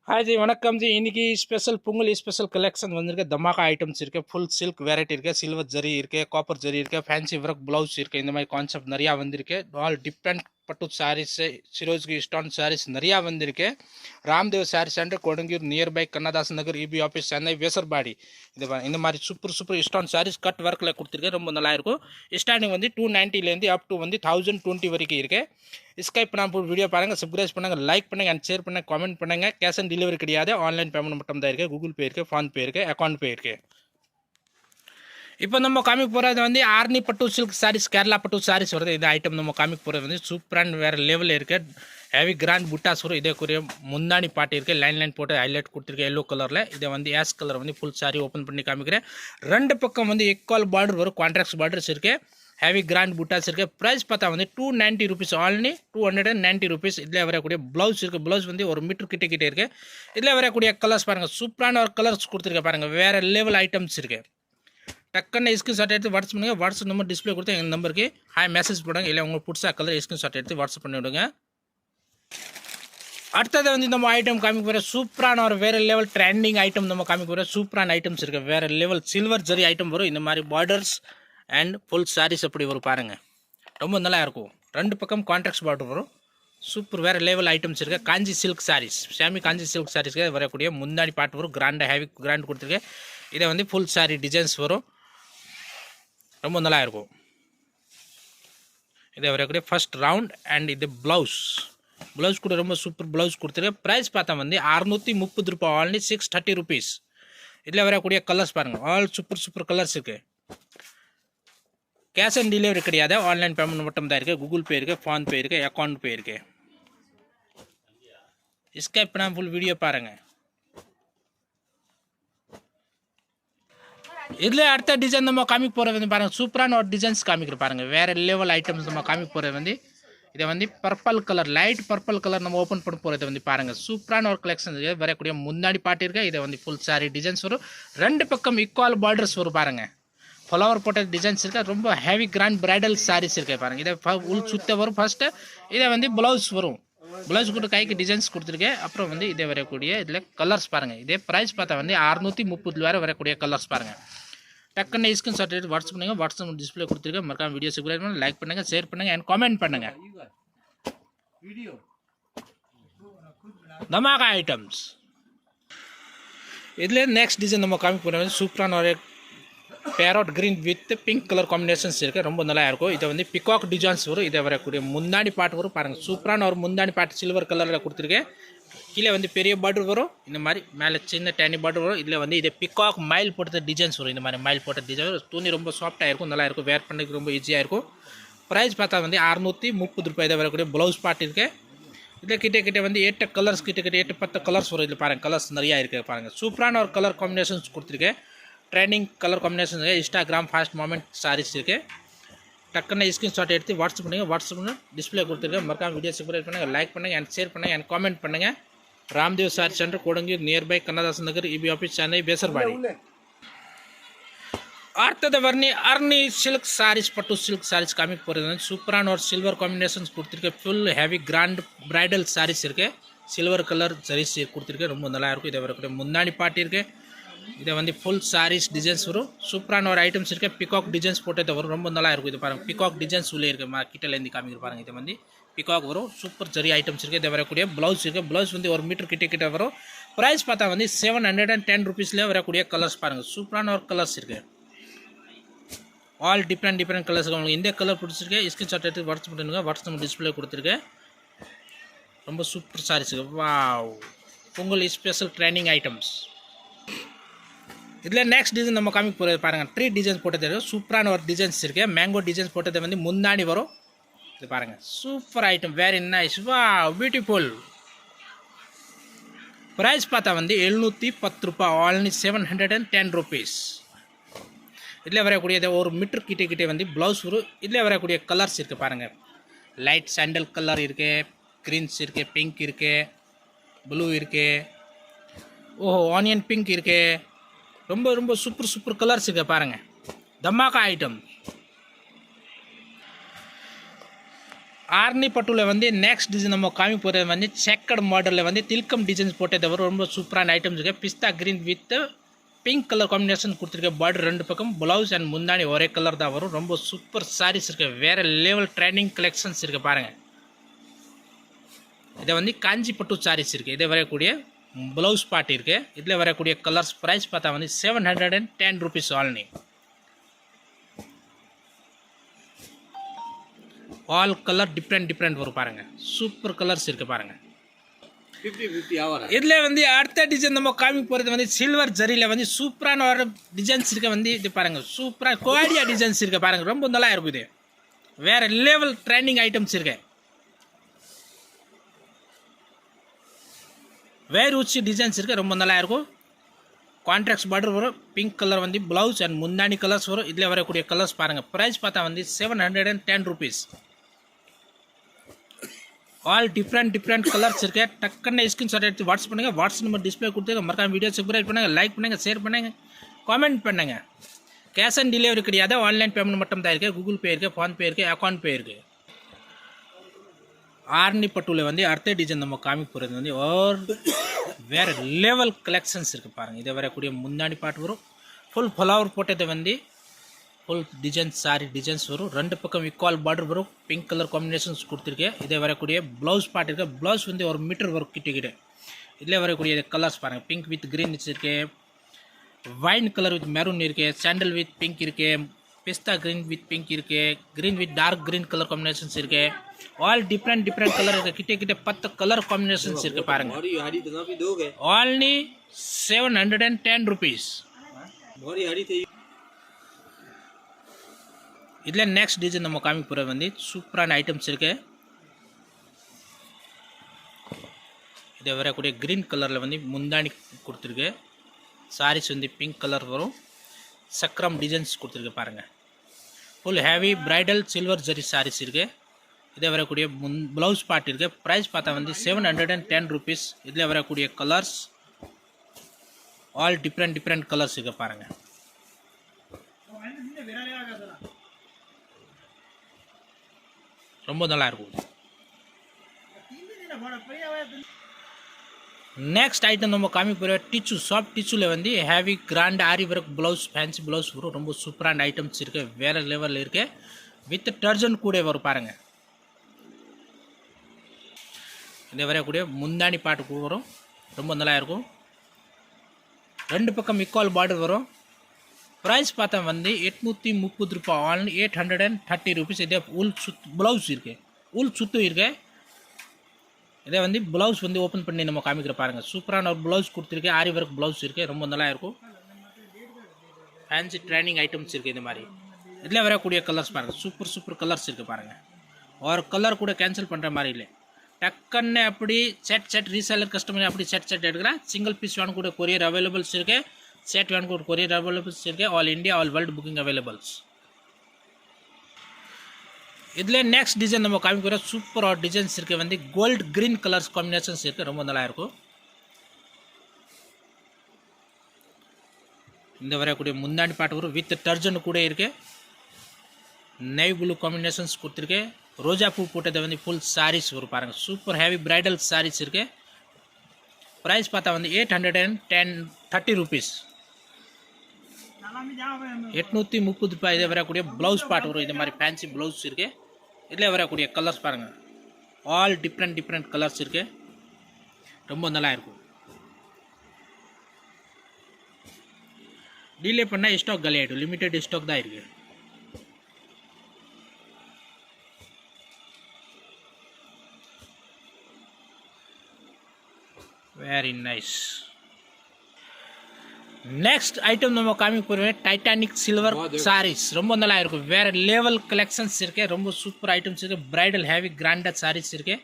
हाय जी वनकम जी इनकी special Pungal special collection वंदिरुक्के धमाका items இருக்கு ஃபுல் சில்க் வெரைட்டி இருக்கு சில்வர் ஜரி இருக்கு காப்பர் ஜரி இருக்கு ஃபேன்சி ஒர்க் ப்ளவுஸ் இருக்கு இந்த மாதிரி கான்செப்ட் நிறைய வந்திருக்கு ஆல் டிஃப்ரெண்ட் பட்டு சாரீஸ் சிரோஜ்கி ஸ்டோன் சாரீஸ் நிறைய வந்திருக்கு Ramdev sari centre Kodungaiyur nearby Kannadasan Nagar EB office Chennai Vyasarpadi இந்த மாதிரி சூப்பர் ஸ்டோன் சாரீஸ் கட் ஒர்க்கில் கொடுத்துருக்கேன் ரொம்ப நல்லா இருக்கும் ஸ்டார்டிங் வந்து 290 அப் டு வந்து 1020 வரைக்கும் இருக்கு ஸ்கைப் நான் வீடியோ பாருங்கள் சப்ஸ்கிரைப் பண்ணுங்கள் லைக் பண்ணுங்கள் அண்ட் ஷேர் பண்ணுங்கள் கமெண்ட் பண்ணுங்கள் கேஷ் ஆன் டெலிவரி கிடையாது ஆன்லைன் பேமெண்ட் மட்டும் தான் இருக்குது கூகுள் பே இருக்குது ஃபோன்பே இருக்குது அக்கௌண்ட் பே இருக்குது இப்போ நம்ம காமிக் போகிறது வந்து ஆர்னி பட்டு சில்க் சாரீஸ் கேரளா பட்டு சாரீஸ் வருது இந்த ஐட்டம் நம்ம காமிக் போகிறது வந்து சூப்பர் அண்ட் வேறு லெவலில் இருக்குது ஹெவி கிராண்ட் புட்டாஸ் வரும் இதே குறிய முந்தானி பாட்டு இருக்குது லைன் போட்டு ஹைலைட் கொடுத்துருக்கேன் எல்லோ கலரில் இதை வந்து ஆஸ் கலர் வந்து ஃபுல் சாரி ஓப்பன் பண்ணி காமிக்கிறேன் ரெண்டு பக்கம் வந்து ஈக்குவல் பார்டர் வரும் கான்ட்ராக்ட் பார்டர்ஸ் இருக்குது ஹெவி கிராண்ட் புட்டாஸ் இருக்குது ப்ரைஸ் பார்த்தா வந்து 290 rupees ஆல்னி 290 rupees இதில் வரக்கூடிய ப்ளவுஸ் இருக்குது ப்ளவுஸ் வந்து ஒரு மீட்டர் கிட்டே இருக்குது இதில் வரக்கூடிய கலர்ஸ் பாருங்கள் சூப்பரான ஒரு கலர்ஸ் கொடுத்துருக்கேன் பாருங்கள் வேறு லெவல் ஐட்டம்ஸ் இருக்குது டக்குன்னு ஸ்கிரீன்ஷாட் எடுத்து வாட்ஸ்அப் பண்ணுங்கள் வாட்ஸ்அப் நம்பர் டிஸ்பிளே கொடுத்து எங்கள் நம்பருக்கு ஹாய் மெசேஜ் போடுங்க இல்லை உங்களுக்கு பிடிச்ச கலர் ஸ்கிரீன்ஷாட் எடுத்து வாட்ஸ்அப் பண்ணி விடுங்க அடுத்தது வந்து நம்ம ஐட்டம் காமிக்க போகிற சூப்பரான ஒரு வேறு லெவல் ட்ரெண்டிங் ஐட்டம் நம்ம காமிக்க போகிற சூப்பரான ஐட்டம்ஸ் இருக்குது வேறு லெவல் சில்வர் ஜரி ஐட்டம் வரும் இந்த மாதிரி பார்டர்ஸ் அண்ட் ஃபுல் சாரீஸ் அப்படி வரும் பாருங்கள் ரொம்ப நல்லா இருக்கும் ரெண்டு பக்கம் கான்ட்ராக்ட் பார்டர் வரும் சூப்பர் வேறு லெவல் ஐட்டம்ஸ் இருக்குது காஞ்சி சில்க் சாரீஸ் சாமி காஞ்சி சில்க் சாரீஸ்க்கு வரக்கூடிய முந்தாடி பாட்டு வரும் கிராண்டாக ஹெவி கிராண்ட் கொடுத்துருக்கேன் இதை வந்து ஃபுல் சாரீ டிசைன்ஸ் வரும் ரொம்ப நல்லா இருக்கும் இதை வரக்கூடிய ஃபர்ஸ்ட் ரவுண்ட் அண்ட் இது ப்ளவுஸ் கூட ரொம்ப சூப்பர் ப்ளவுஸ் கொடுத்துருக்கேன் ப்ரைஸ் பார்த்தா வந்து 630 ரூபாய் ஆல்னி 630 rupees இதில் வரக்கூடிய கலர்ஸ் பாருங்கள் ஆல் சூப்பர் கலர்ஸ் இருக்குது கேஷ் ஆன் டெலிவரி கிடையாது ஆன்லைன் பேமெண்ட் மட்டும் தான் இருக்குது கூகுள் பே இருக்குது ஃபோன்பே இருக்குது அக்கௌண்ட் பே இருக்குது ஸ்கைப் பண்ணால் ஃபுல் வீடியோ பாருங்கள் இதில் அடுத்த டிசைன் நம்ம காமிக்க போகிறது வந்து பாருங்கள் சூப்பரான ஒரு டிசைன்ஸ் காமிக்கிற பாருங்கள் வேறு லெவல் ஐட்டம்ஸ் நம்ம காமிக்க போகிறது வந்து இதை வந்து purple colour light purple colour நம்ம ஓப்பன் பண்ண போகிறது வந்து பாருங்கள் சூப்பரான ஒரு கலெக்ஷன் வரக்கூடிய முன்னாடி பாட்டு இருக்கு இதை வந்து ஃபுல் சாரி டிசைன்ஸ் வரும் ரெண்டு பக்கம் ஈக்குவல் பார்டர்ஸ் வரும் பாருங்கள் ஃப்ளவர் போட்ட டிசைன்ஸ் இருக்குது ரொம்ப ஹெவி கிராண்ட் பிரைடல் சாரீஸ் இருக்குது பாருங்கள் இதை உள் சுத்த வரும் ஃபஸ்ட்டு இதை வந்து ப்ளவுஸ் வரும் ப்ளவுஸ் கூட கைக்கு டிசைன்ஸ் கொடுத்துருக்கேன் அப்புறம் வந்து இதை வரக்கூடிய இதில் கலர்ஸ் பாருங்கள் இதே ப்ரைஸ் பார்த்தா வந்து 630 வேறு வரக்கூடிய கலர்ஸ் பாருங்கள் டக்குன்னு ஸ்கிரீன்ஷாட் எடுத்து வாட்ஸ்அப் பண்ணுங்கள் வாட்ஸ்அப் டிஸ்பிளே கொடுத்துருக்கேன் மறக்காம வீடியோ சப்ஸ்கிரைப் பண்ணுங்கள் லைக் பண்ணுங்கள் ஷேர் பண்ணுங்கள் அண்ட் கமெண்ட் பண்ணுங்கள் தமாகா ஐட்டம்ஸ் இதில் நெக்ஸ்ட் டிசைன் நம்ம காமிக்க போகிறது சூப்பரான ஒரு farad green with pink colour combinations இருக்குது ரொம்ப நல்லா இருக்கும் இதை வந்து பிகாக் டிசைன்ஸ் வரும் இதை வரக்கூடிய முந்தாடி பாட்டு வரும் பாருங்கள் சூப்பரான ஒரு முந்தாடி பாட்டு சில்வர் கலரில் கொடுத்துருக்கேன் கீழே வந்து பெரிய பார்டர் வரும் இந்த மாதிரி மேலே சின்ன டேனி பார்டர் வரும் இதில் வந்து இதை பிகாக் மயில் போட்ட டிசைன்ஸ் வரும் இந்த மாதிரி மயில் போட்ட டிசைன் துணி ரொம்ப சாஃப்டாக இருக்கும் நல்லா இருக்கும் வேர் பண்ணுறதுக்கு ரொம்ப ஈஸியாக இருக்கும் ப்ரைஸ் பார்த்தா வந்து 630 ரூபாய் இதை வரக்கூடிய ப்ளவுஸ் பாட்டு இருக்குது இதில் கிட்டே வந்து 8 கலர்ஸ் கிட்ட 8-10 கலர்ஸ் வரும் இதில் பாருங்கள் கலர்ஸ் நிறையா இருக்குது பாருங்கள் சூப்பரான ஒரு கலர் காம்பினேஷன்ஸ் கொடுத்துருக்கேன் ட்ரெண்டிங் கலர் காம்பினேஷன் இருக்குது இன்ஸ்டாகிராம் ஃபாஸ்ட் மூமெண்ட் சாரீஸ் இருக்குது டக்குன்னு ஸ்கிரீன்ஷாட் எடுத்து வாட்ஸ்அப் பண்ணுங்கள் வாட்ஸ்அப் டிஸ்பிளே கொடுத்துருக்கேன் மறக்காம வீடியோ சப்ஸ்கிரைப் பண்ணுங்கள் லைக் பண்ணுங்கள் அண்ட் ஷேர் பண்ணுங்கள் அண்ட் கமெண்ட் பண்ணுங்கள் Ramdev sari centre Kodungaiyur nearby Kannadasan Nagar EB office Chennai Vyasarpadi அடுத்தது அர்னி சில்க் சாரீஸ் பட்டு சில்க் சாரீஸ் காமிக்க போகிறது வந்து சூப்பரான ஒரு சில்வர் காம்பினேஷன்ஸ் கொடுத்துருக்கேன் full heavy grand bridal saris இருக்குது சில்வர் கலர் சாரீஸ் கொடுத்துருக்கேன் ரொம்ப நல்லா இருக்கும் இதை வரக்கூடிய முன்னாடி பாட்டு இருக்குது இதை வந்து ஃபுல் சாரீஸ் டிசைன்ஸ் வரும் சூப்பரான ஒரு ஐட்டம்ஸ் இருக்குது பிகாக் டிசைன்ஸ் போட்டு வரும் ரொம்ப நல்லா இருக்கும் இது பாருங்கள் பிகாக் டிசைன்ஸ் உள்ளே இருக்குது கிட்டலேருந்து காமிக்கிற பாருங்கள் இதை வந்து பிகாக் வரும் சூப்பர் ஜரி ஐட்டம்ஸ் இருக்குது இதை வரக்கூடிய ப்ளவுஸ் இருக்குது ப்ளவுஸ் வந்து ஒரு மீட்டர் கிட்ட வரும் ப்ரைஸ் பார்த்தா வந்து 710 rupeesல வரக்கூடிய கலர்ஸ் பாருங்கள் சூப்பரான ஒரு கலர்ஸ் இருக்குது ஆல் டிஃப்ரெண்ட் கலர்ஸ் உங்களுக்கு எந்த கலர் பிடிச்சிருக்கு ஸ்கிரீன்ஷாட் எடுத்து வாட்ஸ்அப் பண்ணுங்க வாட்ஸ்அப் டிஸ்பிளே கொடுத்துருக்கேன் ரொம்ப super saris wow Pongal special trending items இதில் நெக்ஸ்ட் டிசைன் நம்ம காமிக்க போகிறது பாருங்கள் 3 டிசைன்ஸ் போட்டது சூப்பரான ஒரு டிசைன்ஸ் இருக்குது மேங்கோ டிசைன்ஸ் போட்டது வந்து முன்னாடி வரும் இது பாருங்கள் சூப்பர் ஐட்டம் வெரி நைஸ் வா பியூட்டிஃபுல் ப்ரைஸ் பார்த்தா வந்து 710 ரூபாய் ஆல்னி 710 rupees இதில் வரக்கூடியது ஒரு மீட்டர் கிட்டே வந்து ப்ளவுஸ் வரும் இதில் வரக்கூடிய கலர்ஸ் இருக்குது பாருங்கள் லைட் சாண்டல் கலர் இருக்குது க்ரீன்ஸ் இருக்குது பிங்க் இருக்குது ப்ளூ இருக்குது ஓஹோ ஆனியன் பிங்க் இருக்குது ரொம்ப சூப்பர் கலர்ஸ் இருக்குது பாருங்கள் தமாக்கா ஐட்டம் ஆர்னி பட்டுவில் வந்து நெக்ஸ்ட் டிசைன் நம்ம காமி போகிறது வந்து செக்கட் மாடலில் வந்து தில்கம் டிசைன்ஸ் போட்டதை வரும். ரொம்ப சூப்பரான ஐட்டம்ஸ் இருக்குது. பிஸ்தா green with pink colour combination கொடுத்துருக்கேன். பார்டர் ரெண்டு பக்கம் ப்ளவுஸ் அண்ட் முந்தானி ஒரே கலர் தான் வரும். ரொம்ப சூப்பர் சாரீஸ் இருக்குது. வேறு லெவல் ட்ரெண்டிங் கலெக்ஷன்ஸ் இருக்குது பாருங்கள். இதை வந்து காஞ்சி பட்டு சாரீஸ் இருக்குது. இதை வரக்கூடிய ப்ளவுஸ் பார்ட் இருக்குது. இதில் வரக்கூடிய கலர்ஸ் ப்ரைஸ் பார்த்தா வந்து 710 rupees ஆல்னி. ஆல் கலர் டிஃப்ரெண்ட் வரும் பாருங்கள். சூப்பர் கலர்ஸ் இருக்குது பாருங்கள். 50-50 ஆவரா. இதில் வந்து அடுத்த டிசைன் நம்ம காமி போகிறது வந்து சில்வர் ஜரியில் வந்து சூப்பரான ஒரு டிசைன்ஸ் இருக்க வந்து இது பாருங்கள். சூப்பராக குவாலிட்டியா டிசைன்ஸ் இருக்குது பாருங்கள். ரொம்ப நல்லா இருக்கும். இது வேறு லெவல் ட்ரெண்டிங் ஐட்டம்ஸ் இருக்கு. வேறு உச்சி டிசைன்ஸ் இருக்குது. ரொம்ப நல்லா இருக்கும். கான்ட்ராக்ட்ஸ் பார்டர் வரும். பிங்க் கலர் வந்து ப்ளவுஸ் அண்ட் முந்தானி கலர்ஸ் வரும். இதில் வரக்கூடிய கலர்ஸ் பாருங்கள். ப்ரைஸ் பார்த்தா வந்து 710 rupees. ஆல் டிஃப்ரெண்ட் கலர்ஸ் இருக்கு. டக்குன்னு ஸ்கிரீன்ஷாட் எடுத்து வாட்ஸ்அப் பண்ணுங்கள். வாட்ஸ்அப் நம்பர் டிஸ்பிளே கொடுத்து மறக்காம வீடியோ சப்ஸ்கிரைப் பண்ணுங்கள், லைக் பண்ணுங்கள், ஷேர் பண்ணுங்கள், காமெண்ட் பண்ணுங்கள். கேஷ் ஆன் டெலிவரி கிடையாது. ஆன்லைன் பேமெண்ட் மட்டும் தான் இருக்குது. கூகுள் பே இருக்குது, ஃபோன்பே இருக்குது, அக்கௌண்ட் பே இருக்குது. ஆர்னி பட்டுவில் வந்து அடுத்த டிசைன் நம்ம காமி போகிறது வந்து வேறு லெவல் கலெக்ஷன்ஸ் இருக்குது பாருங்கள். இதை வரக்கூடிய முந்தானி பாட்டு வரும். ஃபுல் ஃப்ளவர் போட்டதை வந்து ஃபுல் டிசைன் சாரி டிசைன்ஸ் வரும். ரெண்டு பக்கம் ஈக்குவல் பார்டர் வரும். பிங்க் கலர் காம்பினேஷன்ஸ் கொடுத்துருக்கேன். இதை வரக்கூடிய ப்ளவுஸ் பார்ட் இருக்குது. ப்ளவுஸ் வந்து 1 மீட்டர் வரும் கிட்ட. இதில் வரக்கூடிய கலர்ஸ் பாருங்கள். பிங்க் வித் க்ரீன் வச்சுருக்கேன். வைன் கலர் வித் மெரூன் இருக்குது. சாண்டல் வித் பிங்க் இருக்குது. பிஸ்தா க்ரீன் வித் பிங்க் இருக்குது. Green with dark green colour combinations இருக்குது. ஆல் டிஃப்ரெண்ட் கலர் இருக்குது. கிட்ட 10 கலர் காம்பினேஷன்ஸ் இருக்குது பாருங்கள். ஆல்னி 710 rupees. இதில் நெக்ஸ்ட் டிசைன் நம்ம காமி போகிறது வந்து சூப்பரான ஐட்டம்ஸ் இருக்குது. இதை வரக்கூடிய க்ரீன் கலரில் வந்து முந்தானி கொடுத்துருக்கு. சாரீஸ் வந்து பிங்க் கலர் வரும். சக்கரம் டிசைன்ஸ் கொடுத்துருக்கு பாருங்கள். Full heavy bridal silver zari saris இருக்குது. இதை வரக்கூடிய ப்ளவுஸ் பார்ட் இருக்குது. ப்ரைஸ் பார்த்தா வந்து 710 rupees. இதில் வரக்கூடிய கலர்ஸ் ஆல் டிஃப்ரெண்ட் கலர்ஸ் இருக்குது பாருங்கள். ரொம்ப நல்லா இருக்கும். நெக்ஸ்ட் ஐட்டம் நம்ம காமி போகிற டிச்சு சாஃப்ட் டிச்சுவில் வந்து ஹேவி கிராண்ட் ஆரி ஒர்க் ப்ளவுஸ் ஃபேன்சி ப்ளவுஸ் வரும். ரொம்ப சூப்பரான ஐட்டம்ஸ் இருக்குது. வேறு லெவலில் இருக்குது. வித் டர்ஜன் கூட வரும் பாருங்கள். இதை வரக்கூடிய முந்தானி பாட்டு வரும். ரொம்ப நல்லா இருக்கும். ரெண்டு பக்கம் ஈக்குவல் பார்டர் வரும். ப்ரைஸ் பார்த்தா வந்து 830 ரூபாய். Only 830 rupees. இதே உள் ப்ளவுஸ் இருக்குது. உள் சுத்து இருக்குது. இதை வந்து ப்ளவுஸ் வந்து ஓப்பன் பண்ணி நம்ம காமிக்கிற பாருங்கள். சூப்பரான ஒரு ப்ளவுஸ் கொடுத்துருக்கு. ஆரி ஒர்க் ப்ளவுஸ் இருக்குது. ரொம்ப நல்லா இருக்கும். ஃபேன்சி ட்ரைனிங் ஐட்டம்ஸ் இருக்குது. இந்த மாதிரி இதில் வரக்கூடிய கலர்ஸ் பாருங்கள். சூப்பர் கலர்ஸ் இருக்குது பாருங்கள். ஒரு கலர் கூட கேன்சல் பண்ணுற மாதிரி இல்லை. டக்குன்னு அப்படி செட் ரீசேலர் கஸ்டமர் அப்படி செட் எடுக்கிறேன். சிங்கிள் பீஸ் வேணும் கூட கொரியர் அவைலபிள்ஸ் இருக்குது. செட் வேணும் கூட கொரியர் அவைலபிள்ஸ் இருக்குது. All India all world booking availables. இதில் நெக்ஸ்ட் டிசைன் நம்ம காமிக்கிற சூப்பர் டிசைன்ஸ் இருக்குது. வந்து கோல்டு க்ரீன் கலர்ஸ் காம்பினேஷன்ஸ் இருக்குது. ரொம்ப நல்லா இருக்கும். இந்த வரக்கூடிய முந்தானி பாட்டு வரும். வித் டர்ஜன் கூட இருக்குது. நெய் ப்ளூ காம்பினேஷன்ஸ் கொடுத்துருக்கு. ரோஜா பூ போட்டதை வந்து ஃபுல் சாரீஸ் வரும் பாருங்கள். சூப்பர் ஹேவி பிரைடல் சாரீஸ் இருக்குது. ப்ரைஸ் பார்த்தா வந்து 830 rupees. 830 ரூபாய். இதில் வரக்கூடிய ப்ளவுஸ் பார்ட் வரும். இது மாதிரி ஃபேன்சி ப்ளவுஸ் இருக்குது. இதில் வரக்கூடிய கலர்ஸ் பாருங்கள். ஆல் டிஃப்ரெண்ட் கலர்ஸ் இருக்குது. ரொம்ப நல்லா இருக்கும். டிலே பண்ணால் ஸ்டாக் காலி ஆகிடும். லிமிட்டட் ஸ்டாக் தான் இருக்குது. Very nice. நெக்ஸ்ட் ஐட்டம் நம்ம காமிக்க போகிறோம் டைட்டானிக் சில்வர் சாரீஸ். ரொம்ப நல்லா இருக்கும். வேறு லெவல் கலெக்ஷன்ஸ் இருக்குது. ரொம்ப சூப்பர் ஐட்டம்ஸ் இருக்குது. பிரைடல் ஹேவி கிராண்டட் சாரீஸ் இருக்குது.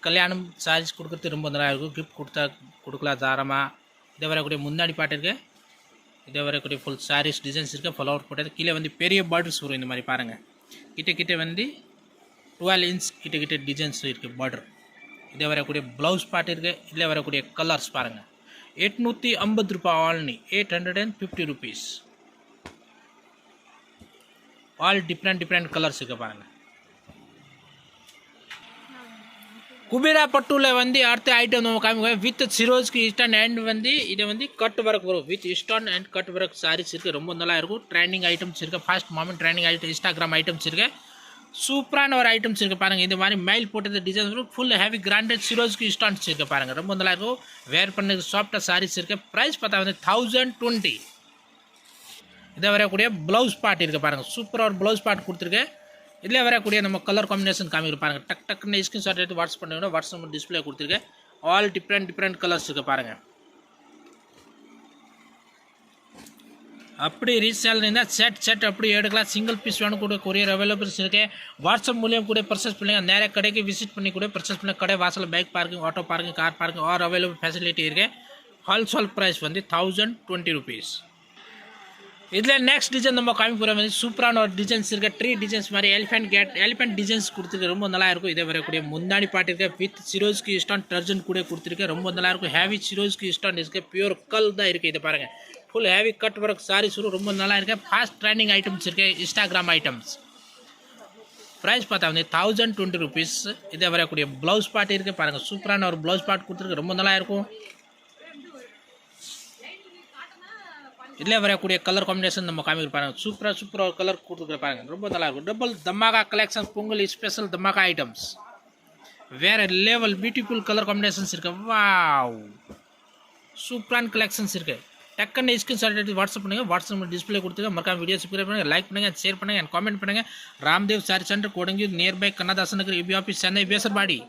கல்யாணம் சாரீஸ் கொடுக்குறது ரொம்ப நல்லா இருக்கும். கிஃப்ட் கொடுக்கலாம் தாராளமாக. இதை வரக்கூடிய முன்னாடி பாட்டு இருக்குது. இதை வரக்கூடிய ஃபுல் சாரீஸ் டிசைன்ஸ் இருக்குது. ஃப்ளவர் போட்டது கீழே வந்து பெரிய பார்டர்ஸ் வரும். இந்த மாதிரி பாருங்கள். கிட்ட வந்து 12 inch கிட்ட டிசைன்ஸ் இருக்குது பார்டர். இதை வரக்கூடிய ப்ளவுஸ் பார்ட் இருக்குது. இதில் வரக்கூடிய கலர்ஸ் பாருங்கள். 850 ரூபாய். ஆல்னி 850 rupees. ஆல் டிஃப்ரெண்ட் கலர்ஸ் இருக்குது பாருங்கள். குபேரா பட்டுல வந்து அடுத்த ஐட்டம் நம்ம காமிக்க வித் சிரோஸ்க்கு இஸ்டான் அண்ட் வந்து இதை வந்து கட் ஒர்க் வரும் with stone and cut work saris இருக்குது ரொம்ப நல்லா இருக்கும் ட்ரெண்டிங் ஐட்டம்ஸ் இருக்குது fast moment trending item Instagram items இருக்குது சூப்பரான ஒரு ஐட்டம்ஸ் இருக்குது பாருங்கள் இந்த மாதிரி மைல் போட்டது டிசைன்ஸ் வரும் ஃபுல் ஹெவி கிராண்டட் சிரோஸ்க்கு இஸ்டான்ஸ் இருக்குது பாருங்கள் ரொம்ப நல்லா இருக்கும் வேர் பண்ணது சாஃப்டாக சாரீஸ் இருக்குது ப்ரைஸ் பார்த்தா வந்து 1020 இதை வரக்கூடிய ப்ளவுஸ் பார்ட் இருக்குது பாருங்கள் சூப்பராக ஒரு ப்ளவுஸ் பார்ட் கொடுத்துருக்கேன் இதில் வரக்கூடிய நம்ம கலர் காம்பினேஷன் காமிக்கிற பாருங்கள் டக்குன்னு ஸ்கிரீன்ஷாட் எடுத்து வாட்ஸ்அப் பண்ணிவிட வாட்ஸ்அப் டிஸ்பிளே கொடுத்துருக்கேன் ஆல் டிஃப்ரெண்ட் கலர்ஸ் இருக்குது பாருங்கள் அப்படி ரீசேல் இருந்தால் செட் அப்படி எடுக்கலாம் சிங்கிள் பீஸ் வேணும் கூட கொரியர் அவைலபிள்ஸ் இருக்கு வாட்ஸ்அப் மூலியம் கூட பர்ச்சேஸ் பண்ணுங்க நேராக கடைக்கு விசிட் பண்ணி கூட பர்ச்சேஸ் பண்ண கடை வாசல் bike parking auto parking car parking are available facility இருக்குது ஹோல்சேல் ப்ரைஸ் வந்து 1020 rupees இதில் நெக்ஸ்ட் டிசைன் நம்ம காமி போகிற மாதிரி சூப்பரான ஒரு டிசைன்ஸ் இருக்குது ட்ரீ டிசைன்ஸ் மாதிரி எலிஃபென்ட் டிசைன்ஸ் கொடுத்துருக்கு ரொம்ப நல்லா இருக்கும் இதே வரக்கூடிய முந்தாடி பாட்டு இருக்க வித் சிரோஸ்க்கு இஸ்டான் டர்ஜன் கூட கொடுத்துருக்கு ரொம்ப நல்லா இருக்கும் ஹேவி சிரோஸ்க்கு இஸ்டான் இருக்குது பியூர் கல் தான் இருக்குது இதை பாருங்கள் full heavy cut work saris ரொம்ப நல்லா இருக்குது ஃபாஸ்ட் ட்ரெண்டிங் ஐட்டம்ஸ் இருக்குது இன்ஸ்டாகிராம் ஐட்டம்ஸ் ப்ரைஸ் பார்த்தா வந்து 1020 rupees இதே வரக்கூடிய ப்ளவுஸ் பார்ட் இருக்குது பாருங்கள் சூப்பரான ஒரு ப்ளவுஸ் பார்ட் கொடுத்துருக்கு ரொம்ப நல்லா இருக்கும் இதில் வரக்கூடிய கலர் காம்பினேஷன் நம்ம காமிக்கிற பாருங்கள் சூப்பராக ஒரு கலர் கொடுத்துருக்க பாருங்கள் ரொம்ப நல்லா இருக்கும் டபுள் தமாகா கலெக்ஷன் பொங்கல் ஸ்பெஷல் தமாகா ஐட்டம்ஸ் வேறு லெவல் பியூட்டிஃபுல் கலர் காம்பினேஷன்ஸ் இருக்குது வாவ் சூப்பரான கலெக்ஷன்ஸ் இருக்குது டக்குன்னு ஸ்கிரீன்ஷாட் எடுத்து வாட்ஸ்அப் பண்ணுங்கள் வாட்ஸ்அப் டிஸ்பிளே கொடுத்துருங்க மறக்காம வீடியோ சப்ஸ்கிரைப் பண்ணுங்கள் லைக் பண்ணுங்கள் ஷேர் பண்ணுங்கள் அண்ட் காமெண்ட் பண்ணுங்கள் Ramdev sari centre Kodungaiyur nearby Kannadasan Nagar EB office Chennai பேசர்பாடி